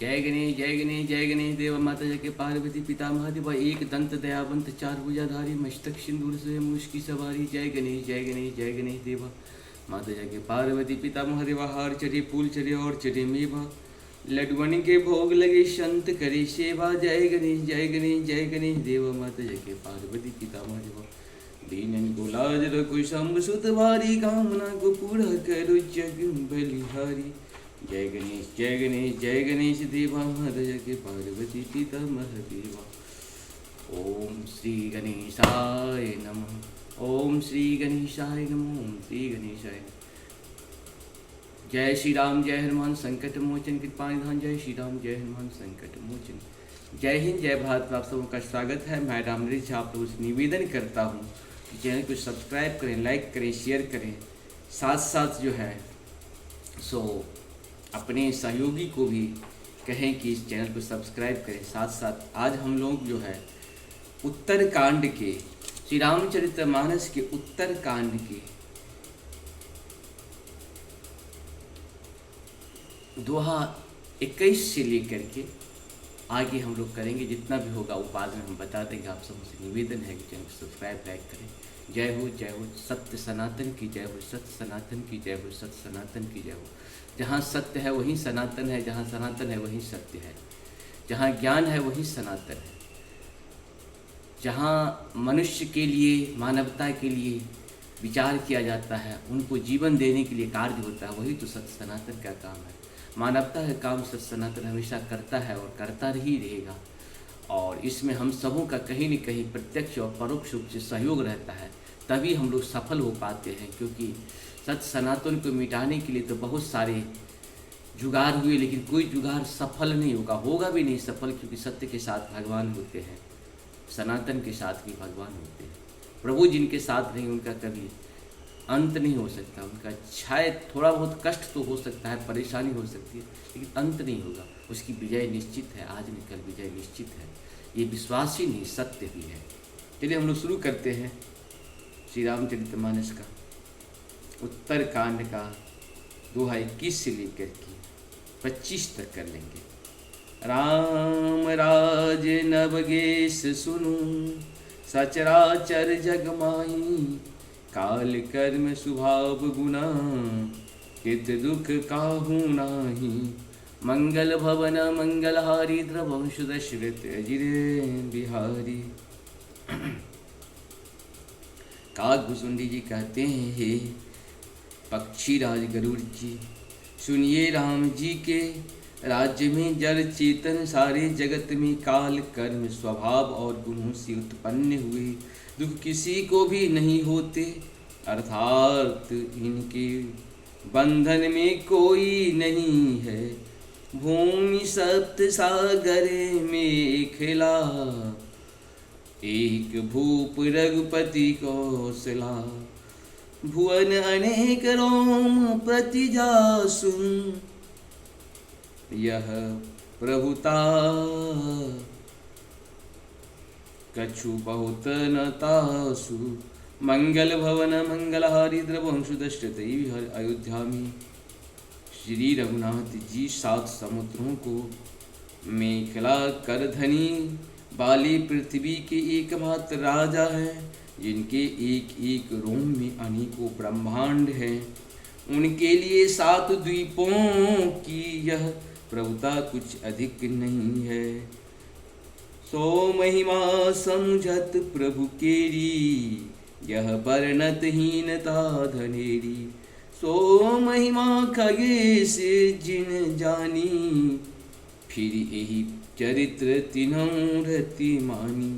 जय गणेश जय गणेश जय गणेश देव। माता जय के पार्वती पिता महादेव। एक दंत दयावंत चार भुजाधारी मस्तक सिंदूर से मुश्की सवारी। जय गणेश जय गणेश जय गणेश देव। माता जय के पार्वती पिता महादेव। हार चढ़े फूल चढ़े और चढ़े मेवा, लडवन के भोग लगे संत करे सेवा। जय गणेश जय गणेश जय गणेश देव। माता जय के पार्वती पिता महादेव। दीनन को लाज रखो शंभ सुत भारी, कामना को पूरा करो जग बलिहारी। जय गणेश जय गणेश जय गणेश देवा। माता जय के पार्वती पिता महादेवा। ओम श्री गणेशाय नमः। ओम श्री गणेशाय नमः। ओम श्री गणेशाय नमः। जय श्री राम जय हनुमान संकट मोचन कृपा निधान। जय श्री राम जय हनुमान संकट मोचन। जय हिंद जय भारत। आप सबों का स्वागत है। मैं रामनरेश आप लोगों से निवेदन करता हूँ कि चैनल को सब्सक्राइब करें, लाइक करें, शेयर करें। साथ साथ जो है सो अपने सहयोगी को भी कहें कि इस चैनल को सब्सक्राइब करें। साथ साथ आज हम लोग जो है उत्तर कांड के, श्री रामचरितमानस के उत्तर कांड के दोहा 21 से लेकर के आगे हम लोग करेंगे। जितना भी होगा वो बाद में हम बता देंगे। आप सबसे निवेदन है कि चैनल को सब्सक्राइब लाइक करें। जय हो सत्य सनातन की जय हो, सत्य सनातन की जय हो, सत्य सनातन की जय हो। जहाँ सत्य है वहीं सनातन है, जहाँ सनातन है वहीं सत्य है, जहाँ ज्ञान है वहीं सनातन है, जहाँ मनुष्य के लिए मानवता के लिए विचार किया जाता है, उनको जीवन देने के लिए कार्य होता है, वही तो सत्य सनातन का काम है। मानवता का काम सत्य सनातन हमेशा करता है और करता ही रहेगा। और इसमें हम सबों का कहीं न कहीं प्रत्यक्ष और परोक्ष रूप से सहयोग रहता है, तभी हम लोग सफल हो पाते हैं। क्योंकि सत्य सनातन को मिटाने के लिए तो बहुत सारे जुगाड़ हुए, लेकिन कोई जुगाड़ सफल नहीं होगा भी नहीं सफल। क्योंकि सत्य के साथ भगवान होते हैं, सनातन के साथ भी भगवान होते हैं। प्रभु जिनके साथ नहीं उनका कभी अंत नहीं हो सकता। उनका शायद थोड़ा बहुत कष्ट तो हो सकता है, परेशानी हो सकती है, लेकिन अंत नहीं होगा। उसकी विजय निश्चित है, आज नहीं कल विजय निश्चित है। ये विश्वास ही नहीं सत्य भी है। चलिए हम लोग शुरू करते हैं श्री रामचरितमानस का उत्तर कांड का दोहा 21 से लेकर के 25 तक कर लेंगे। राम राज नवगेश सुनु, सचराचर जग माही। काल कर्म स्वभाव गुना, हित दुख काहू नाही। मंगल भवन मंगलहारी, द्रवंश दशरथ अजिरे बिहारी। काकभुसुंडी जी कहते हैं, हे पक्षी राज गरुड़ जी, सुनिए राम जी के राज्य में जड़ चेतन सारे जगत में काल कर्म स्वभाव और गुणों से उत्पन्न हुए दुख किसी को भी नहीं होते। अर्थात इनके बंधन में कोई नहीं है। भूमि सप्त सागर में खिला, एक भूप रघुपति कौशला। भुवन अनेक रोम प्रतिजासु, यह प्रभुता कछु बहुत न तासु। मंगल भवन मंगलहारी, द्रवंशु दशरथ अयोध्या में श्री रघुनाथ जी 7 समुद्रों को मेखला कर धनी वाली पृथ्वी के एकमात्र राजा हैं, जिनके एक एक रोम में अनेकों ब्रह्मांड हैं। उनके लिए 7 द्वीपों की यह प्रभुता कुछ अधिक नहीं है। सो महिमा समझत प्रभु केरी, यह वर्णत हीनता धनेरी। सो महिमा खगेश जिन जानी, फिर यही चरित्र तिन्हों रति मानी।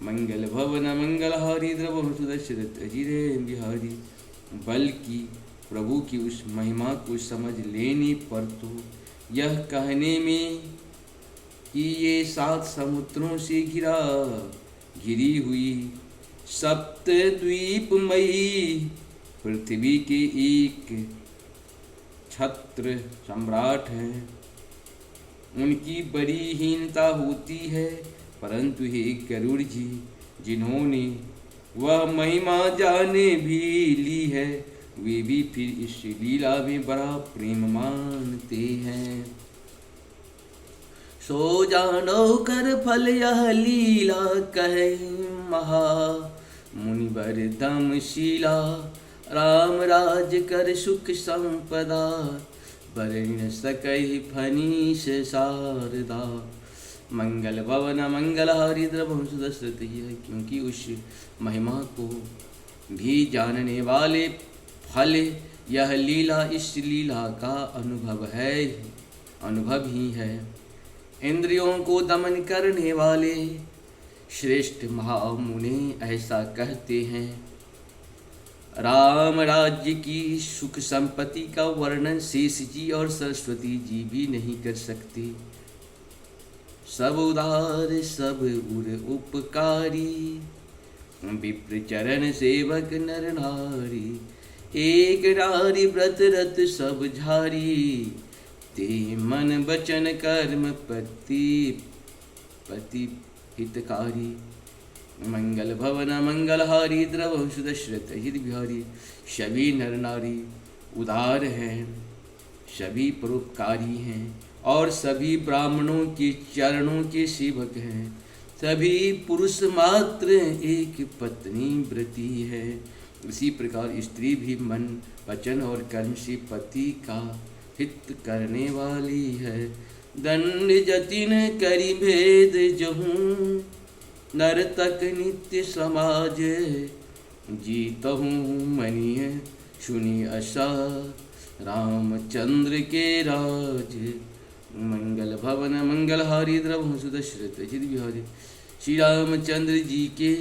मंगल भवन मंगलहारी, द्रवंश दशरथ अजिरे बिहारी। बल्कि प्रभु की उस महिमा को समझ लेने पर तो यह कहने में कि ये 7 समुद्रों से घिरी हुई सप्तद्वीपमयी पृथ्वी के एक छत्र सम्राट हैं, उनकी बड़ी हीनता होती है। परंतु हे गरुड़ जी, जिन्होंने वह महिमा जाने भी ली है, वे भी फिर इस लीला में बड़ा प्रेम मानते हैं। सो जानो कर फल यह लीला कहे महा मुनिवर दमशीला राम राज कर सुख संपदा बरन सकहि फनीश शारदा मंगल भवन मंगल हरि द्रवंश दशरथ है। क्योंकि उस महिमा को भी जानने वाले फल यह लीला इस लीला का अनुभव ही है। इंद्रियों को दमन करने वाले श्रेष्ठ महामुनि ऐसा कहते हैं। राम राज्य की सुख संपत्ति का वर्णन शेष जी और सरस्वती जी भी नहीं कर सकते। सब उदार सब उर उपकारी विप्र चरण सेवक नर नारी एक नारी व्रत रत सब झारी ते मन वचन कर्म पति हितकारी मंगल भवन मंगल हारी द्रवंश दशरथ हित बिहारी। सभी नर नारी उदार हैं, सभी परोपकारी हैं और सभी ब्राह्मणों के चरणों के सेवक हैं। सभी पुरुष मात्र एक पत्नी व्रती है। इसी प्रकार स्त्री भी मन वचन और कर्म से पति का हित करने वाली है। दंड जतिन करी भेद जहूँ नर तक नित्य समाज जीतहूँ मनिय सुनी आशा रामचंद्र के राज। मंगल भवन मंगल हारी द्रवंश दशरथ हित बिहारी। श्री रामचंद्र जी के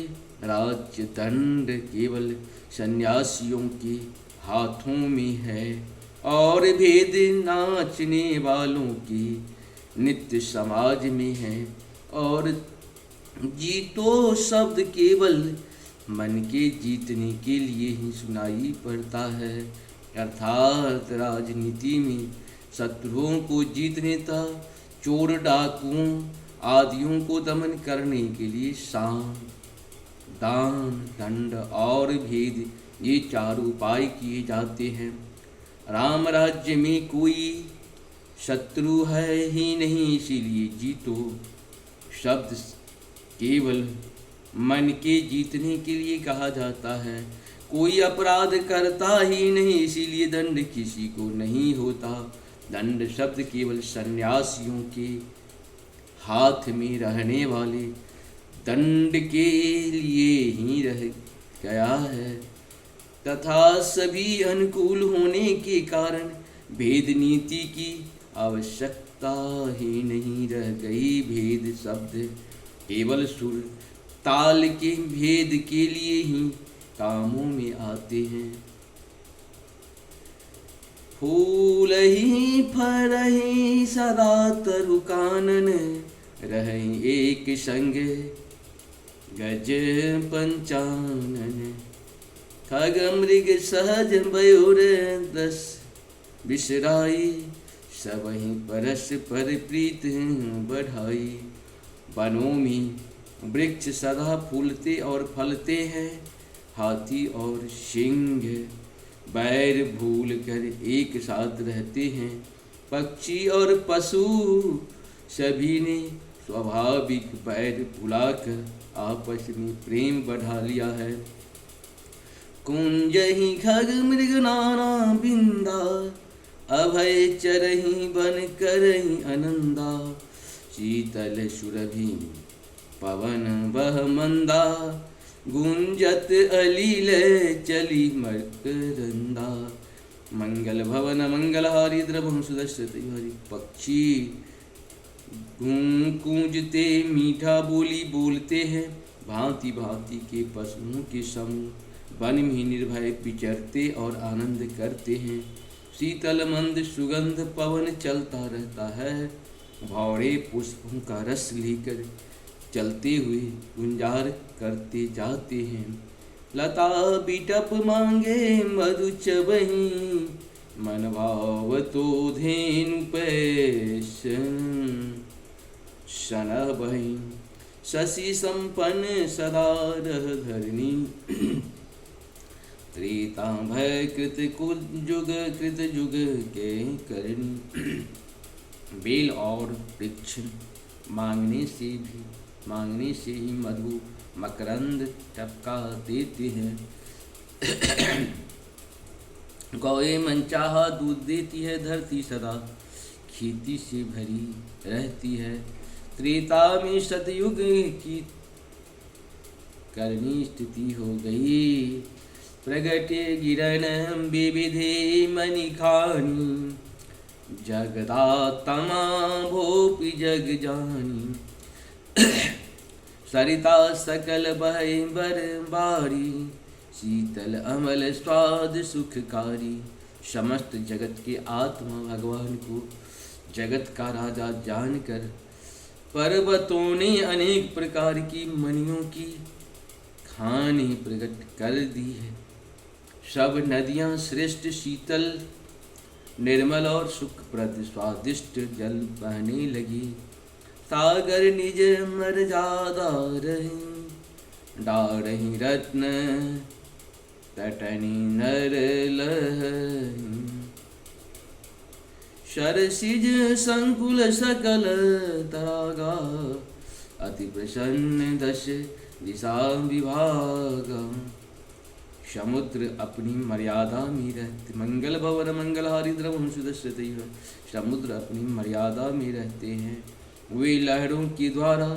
राज्य दंड केवल सन्यासियों के हाथों में है और भेद नाचने वालों की नित्य समाज में है। और जीतो शब्द केवल मन के जीतने के लिए ही सुनाई पड़ता है, अर्थात राजनीति में शत्रुओं को जीतने तथा चोर डाकुओं आदियों को दमन करने के लिए साम दान दंड और भेद ये चार उपाय किए जाते हैं। राम राज्य में कोई शत्रु है ही नहीं, इसीलिए जीतो शब्द केवल मन के जीतने के लिए कहा जाता है। कोई अपराध करता ही नहीं, इसीलिए दंड किसी को नहीं होता। दंड शब्द केवल सन्यासियों के हाथ में रहने वाले दंड के लिए ही रह गया है तथा सभी अनुकूल होने के कारण भेद नीति की आवश्यकता ही नहीं रह गई। भेद शब्द केवल सुर ताल के भेद के लिए ही कामों में आते हैं। फूल ही फरहि सदा तरु कानन रहि एक संग गज पंचानन। खग मृग सहज मयूर दस बिसराई सबहि परस पर प्रीत बढ़ाई। वनों में वृक्ष सदा फूलते और फलते हैं, हाथी और सिंह बैर भूल कर एक साथ रहते हैं। पक्षी और पशु सभी ने स्वाभाविक बैर भुलाकर आपस में प्रेम बढ़ा लिया है। कुंज ही खग मृग नाना बिंदा अभय चरहि बन करहि आनंदा। शीतल सुरभि पवन बह मंदा गुंजत अलील चली मकरंदा। मंगल भवन मंगल हारी द्रवंश दशरथ हरि। पक्षी गूंजते मीठा बोली बोलते हैं, भांति भांति के पशुओं के समूह वन में निर्भय विचरते और आनंद करते हैं। शीतल मंद सुगंध पवन चलता रहता है, भौरे पुष्पों का रस लेकर चलते हुए गुंजार करते जाते हैं। लता बिटप मांगे मधु चबहि मन भाव तो धेनु पैसन शनह बहि। शशि संपन्न सदा रह धरनी त्रेता भय कृत जुग के करनी। बेल और वृक्ष मांगने से ही मधु मकरंद टपका देते हैं। गौए मनचाहा दूध देती है, धरती सदा खेती से भरी रहती है। त्रेता में सतयुग की करनी स्थिति हो गई, प्रगटे गिरन विविधे मणिखानी, जगदात्मा भोपि जग जानी। सरिता सकल बहे बरबारी, शीतल अमल स्वाद सुखकारी। समस्त जगत के आत्मा भगवान को जगत का राजा जानकर पर्वतों ने अनेक प्रकार की मणियों की खाने प्रकट कर दी है। सब नदियाँ श्रेष्ठ शीतल निर्मल और सुखप्रद स्वादिष्ट जल बहने लगी। सागर निज मर्यादा रही, डारही रत्न तटनी नर लहरी। शरसिज संकुल सकल तरागा, अति प्रसन्न दश दिशा विभागा। समुद्र अपनी मर्यादा में रहते, मंगल भवन मंगलहारी द्रवम सुदश्रते। समुद्र अपनी मर्यादा में रहते हैं, वे लहरों के द्वारा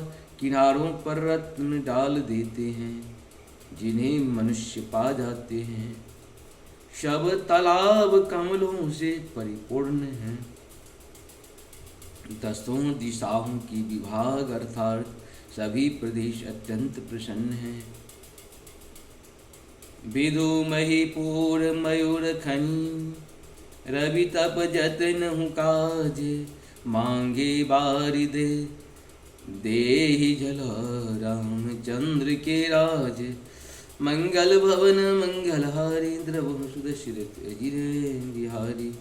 किनारों पर रत्न डाल देते हैं, जिन्हें मनुष्य पा जाते हैं। सब तालाब कमलों से परिपूर्ण हैं, दसों दिशाओं की विभाग अर्थात सभी प्रदेश अत्यंत प्रसन्न हैं। विदु महीपुर मयूर खनी, रवि तप जतन हूँ काज। मांगे बारिद देहि जला, रामचंद्र के राज। मंगल भवन मंगलहारी, द्रवहु सुदशरथ अजिरे बिहारी।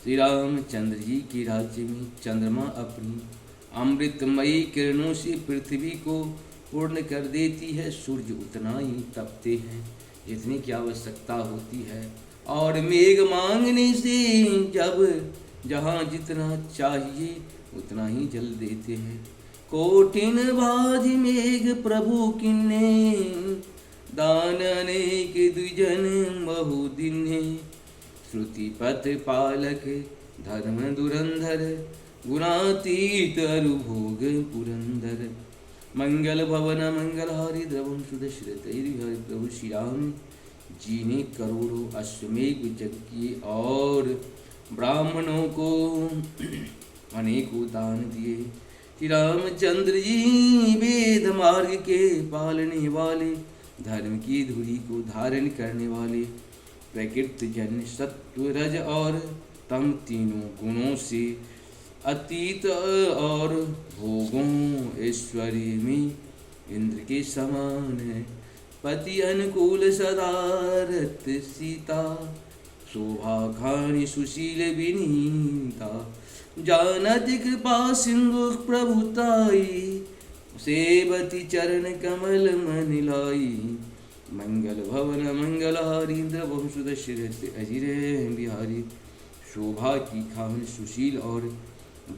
श्री रामचंद्र जी के राज्य में चंद्रमा अपनी अमृतमयी किरणों से पृथ्वी को पूर्ण कर देती है। सूर्य उतना ही तपते हैं जितने की आवश्यकता होती है, और मेघ मांगने से जब जहाँ जितना चाहिए उतना ही जल देते हैं। कोटिन भाज मेघ प्रभु किन्ने, दान अनेक द्विजन बहु दिन्हे। श्रुति पथ पालक धर्म दुरंधर, गुणातीत अरुभोग पुरंदर। मंगल भवन मंगलहारी, द्रवम सुदशरथ हरि। प्रभु श्री राम जी ने करोड़ों अश्वमेघ यज्ञ किए और ब्राह्मणों को अनेकों दान दिए। श्री रामचंद्र जी वेद मार्ग के पालने वाले, धर्म की धुरी को धारण करने वाले, प्रकृति जन्य सत्व रज और तम तीनों गुणों से अतीत और भोगों ऐश्वर्य में इंद्र के समान है। पति अनुकूल सदारत सीता, शोभा खानी सुशील विनीता। जानत कृपा सिंधु प्रभुताई, सेवती चरण कमल मन लाई। मंगल भवन मंगलहारी, द्रवहु सुदशरथ अजिरे बिहारी। शोभा की खान सुशील और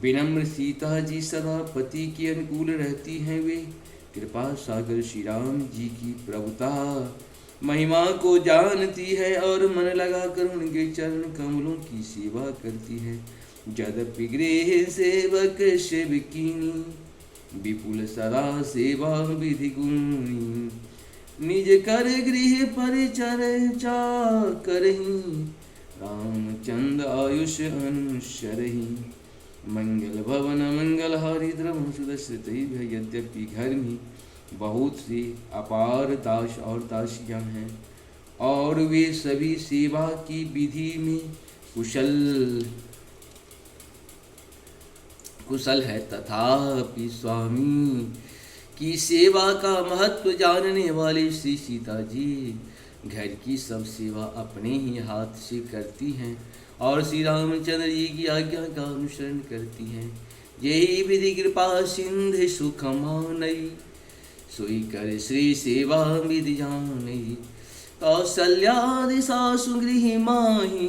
विनम्र सीता जी सदा पति के अनुकूल रहती हैं। वे कृपा सागर श्री राम जी की प्रभुता महिमा को जानती है और मन लगाकर उनके चरण कमलों की सेवा करती है। यद्यपि गृह सेवक शिव कीनी, विपुल सदा सेवा विधि गुणी। निज कर गृह परिचर्चा करही, रामचंद्र आयुष अनुसरही। मंगल भवन मंगलहारी, द्रवहु सुदशरथ। यद्यपि घर में बहुत से अपार दास और दासियां हैं और वे सभी सेवा की विधि में कुशल है, तथापि स्वामी की सेवा का महत्व जानने वाले श्री सीता जी घर की सब सेवा अपने ही हाथ से करती हैं और श्री रामचंद्र जी की आज्ञा का अनुसरण करती हैं। यही विधि कृपा सिंधु सुख मानई, सोई कर श्री सेवा विधि जानई। कौशल्यादि सासु गृह माही,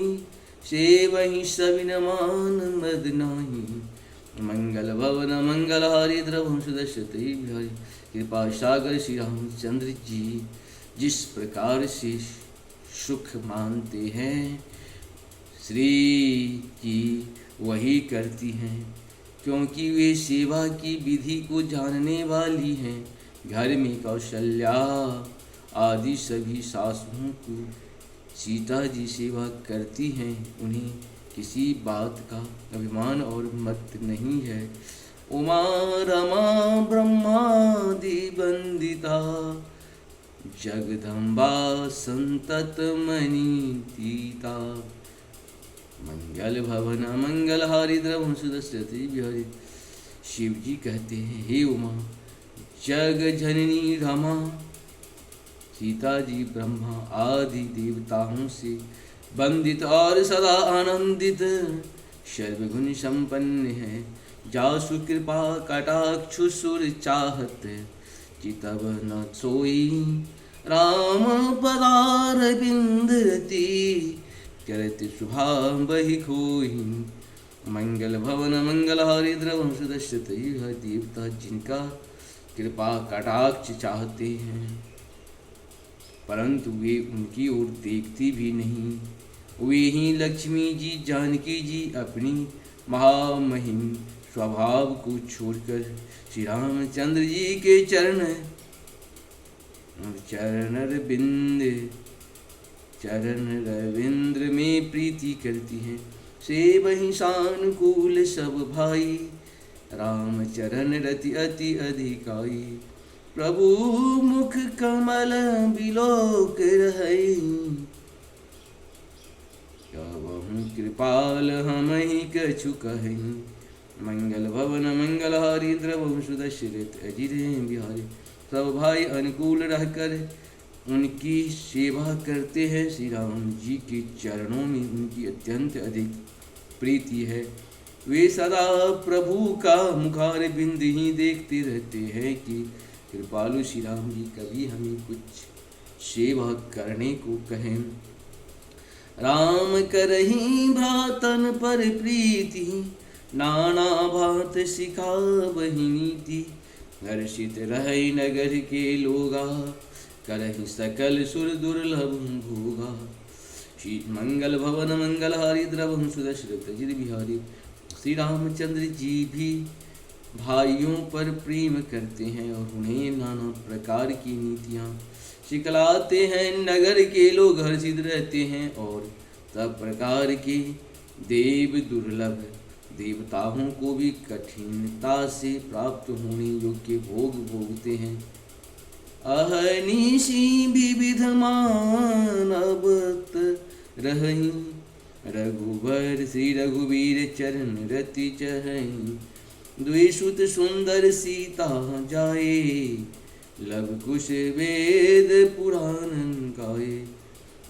से वही सविन मान मद नाही। मंगल भवन मंगल हरि द्रवम सुदर्शते बिहारी। कृपा सागर श्री रामचंद्र जी जिस प्रकार से सुख मानते हैं श्री जी वही करती हैं, क्योंकि वे सेवा की विधि को जानने वाली हैं। घर में कौशल्या आदि सभी सासुओं को सीता जी सेवा करती हैं, उन्हें किसी बात का अभिमान और मत नहीं है। उमा रमा ब्रह्मादि वंदिता जगदम्बा संतत मनीतीता। मंगल भवन मंगल हारी द्रवम सुदस्यति बिहारी। शिव जी कहते हैं, हे उमा जग जननी रमा, सीता जी ब्रह्मा आदि देवताओं से वंदित और सदा आनंदित सर्वगुण संपन्न है। जासु कृपा कटाक्षु सुर चाहत, चितव न सोई राम पदार बिंदती, करत शुभाम बहि खोई। मंगल भवन मंगल हारी द्रवम सुदर्शत। यह देवता जिनका कृपा कटाक्ष चाहते हैं, परंतु वे उनकी ओर देखती भी नहीं। वे ही लक्ष्मी जी जानकी जी अपनी महामहिम स्वभाव को छोड़कर श्री रामचंद्र जी के चरण रविंद्र में प्रीति करती हैं। से वही सानुकूल सब भाई, राम चरण रति अति अधिकाई। प्रभु मुख कमल बिलोक रहई, कबहु कृपाल हमहि कछु कहई। मंगल भवन मंगल हारी द्रवम सुदर्शित अजिरे बिहारी। सब भाई अनुकूल रहकर उनकी सेवा करते हैं। श्री राम जी के चरणों में उनकी अत्यंत अधिक प्रीति है। वे सदा प्रभु का मुखार बिंद ही देखते रहते हैं कि कृपालु श्री राम जी कभी हमें कुछ सेवा करने को कहें। राम करही भ्रातन पर प्रीति, नाना भांत सिखावहि नीति। हर्षित रहै नगर के लोगा, करहि सकल सुर दुर्लभ भोगा। श्री मंगल भवन मंगल हारी द्रवम सुदर्शत जिर बिहारी। श्री रामचंद्र जी भी भाइयों पर प्रेम करते हैं और उन्हें नाना प्रकार की नीतियाँ सिखलाते हैं। नगर के लोग हर्षित रहते हैं और सब प्रकार के देव दुर्लभ देवताओं को भी कठिनता से प्राप्त होने योग्य भोग भोगते हैं। अहनिशि विविध मानवत रहई, रघुवर श्री रघुवीर चरण रति चहई। द्विसुत सुंदर सीता जाए, लव कुश वेद पुराण गाए।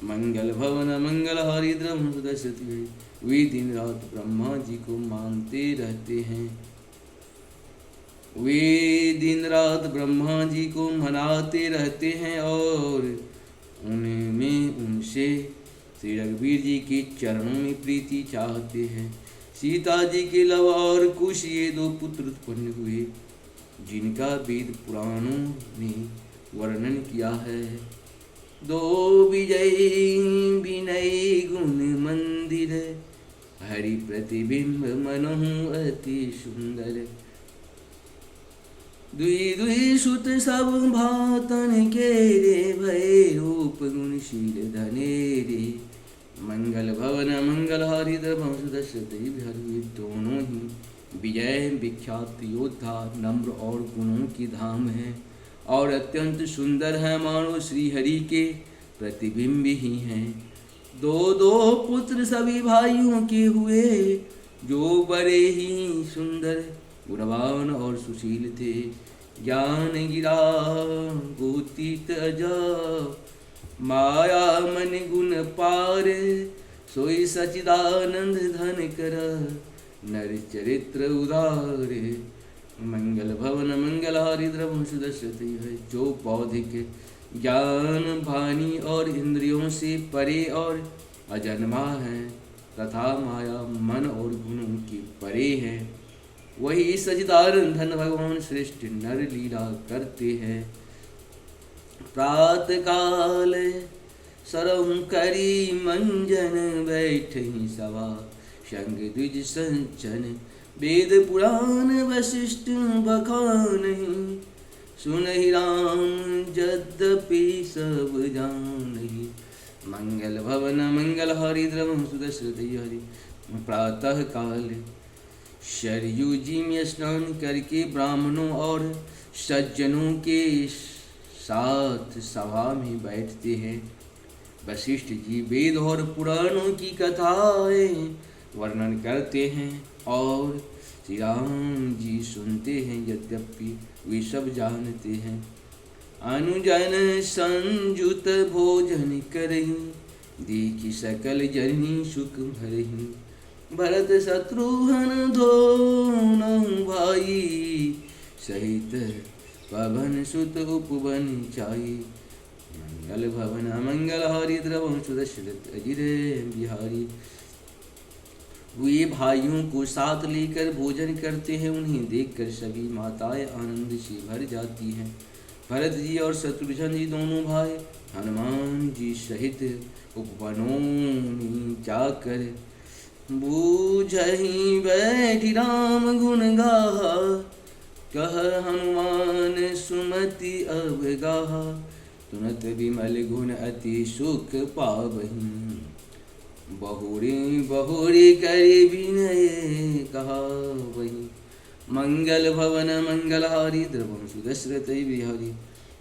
मंगल भवन मंगल हारी द्रवम सुदर्शति। वे दिन रात ब्रह्मा जी को मानते रहते हैं। वे दिन रात ब्रह्मा जी को मनाते रहते हैं और उनमें उनसे श्री रघुवीर जी के चरणों में प्रीति चाहते हैं। सीता जी के लव और कुश ये दो पुत्र उत्पन्न हुए, जिनका वेद पुराणों ने वर्णन किया है। दो विजयी विनय गुण मंदिर, हरि प्रतिबिंब मनोहु अति सुंदर। दुई दुई सुत सब भातन के रे, भय रूप गुणशील धने रे। मंगल भवन मंगल हारी द्रवम सुदर्शत बिहारी। दोनों ही विजय विख्यात योद्धा नम्र और गुणों की धाम है और अत्यंत सुंदर है, मानो श्री हरि के प्रतिबिंब ही हैं। दो दो पुत्र सभी भाइयों के हुए, जो बड़े ही सुंदर गुणवान और सुशील थे। ज्ञान गिरा गोतीत अजा, माया मन गुण पार। सोई सचिदानंद धन कर, नर चरित्र उदार। मंगल भवन मंगल हारी द्रवम सुदर्शति है। जो बौद्धिक ज्ञान भानी और इंद्रियों से परे और अजन्मा है, कथा माया मन और गुणों की परे है। वही सचिदानंद धन भगवान श्रेष्ठ नर लीला करते हैं। प्रात काल सरहु करी मंजन बैठही सभा, संग द्विज संचन वेद पुराण वशिष्ठ बखानहि, सुनहि राम यद्यपि सब जानहि। मंगल भवन मंगल हरि द्रवम सुदशरथ हरि। प्रातः काल सरयू जी में स्नान करके ब्राह्मणों और सज्जनों के साथ सभा में बैठते हैं। वशिष्ठ जी वेद और पुराणों की कथाएं वर्णन करते हैं और श्री राम जी सुनते हैं, यद्यपि वे सब जानते हैं। अनुजन संयुत भोजन करही, देखी सकल जननी सुख भरही। भरत शत्रुघ्न दोनों भाई, सहित पवन सुत उपवन चाई। मंगल भवन मंगल हरि द्रवम सुदशरथ अजिर बिहारी। वे भाइयों को साथ लेकर भोजन करते हैं। उन्हें देखकर सभी माताएं आनंद से भर जाती हैं। भरत जी और शत्रुघ्न जी दोनों भाई हनुमान जी सहित उपवनों में जाकर बूझहि बैठी राम गुण गाहा। कह हनुमान सुमति अब गाहा, तुरंत विमल गुण अति सुख पावहि। बहुरी बहुरी करे विनय कहा वही। मंगल भवन मंगल हारी द्रवम सुदशरथ बिहारी।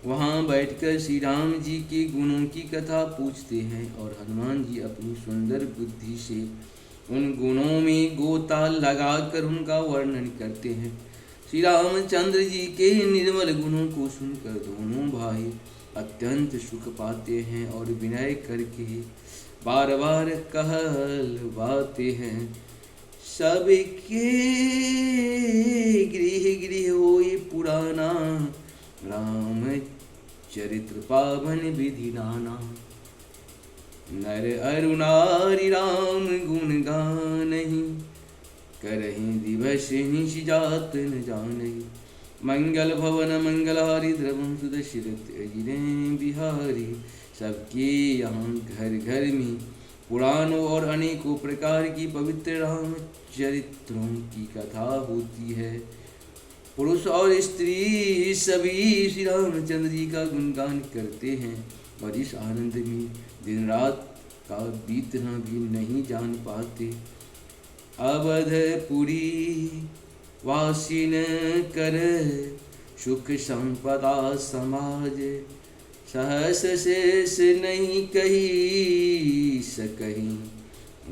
वहाँ बैठकर श्री राम जी के गुणों की कथा पूछते हैं और हनुमान जी अपनी सुंदर बुद्धि से उन गुणों में गोता लगाकर उनका वर्णन करते हैं। श्री रामचंद्र जी के निर्मल गुणों को सुनकर दोनों भाई अत्यंत सुख पाते हैं और विनय करके बार बार कहलवाते हैं। सबके गृह गृह होई पुराना, राम चरित्र पावन विधि नाना। नर अरु नारी राम गुण गानहि, करहि दिवस निशि जात न जानहि। मंगल भवन मंगल हारी द्रवम सुदशरथ अजिरे बिहारी। सबके यहाँ घर घर में पुराणों और अनेकों प्रकार की पवित्र राम चरित्रों की कथा होती है। पुरुष और स्त्री सभी श्री रामचंद्र जी का गुणगान करते हैं और इस आनंद में दिन रात का बीतना भी नहीं जान पाते। अवधपुरी वासिन कर सुख संपदा समाज, सहस शेष नहीं कही सकहीं,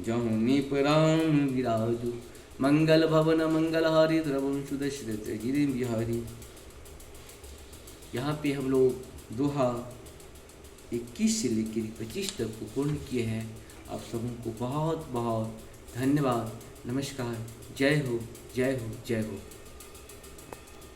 जहु निप राम विराजो। मंगल भवन मंगल हारी द्रवम सुदशरथ गिरि बिहारी। यहाँ पे हम लोग दोहा 21 से लेकर 25 तक को पूर्ण किए हैं। आप सबों को बहुत बहुत धन्यवाद। नमस्कार। जय हो जय हो जय हो।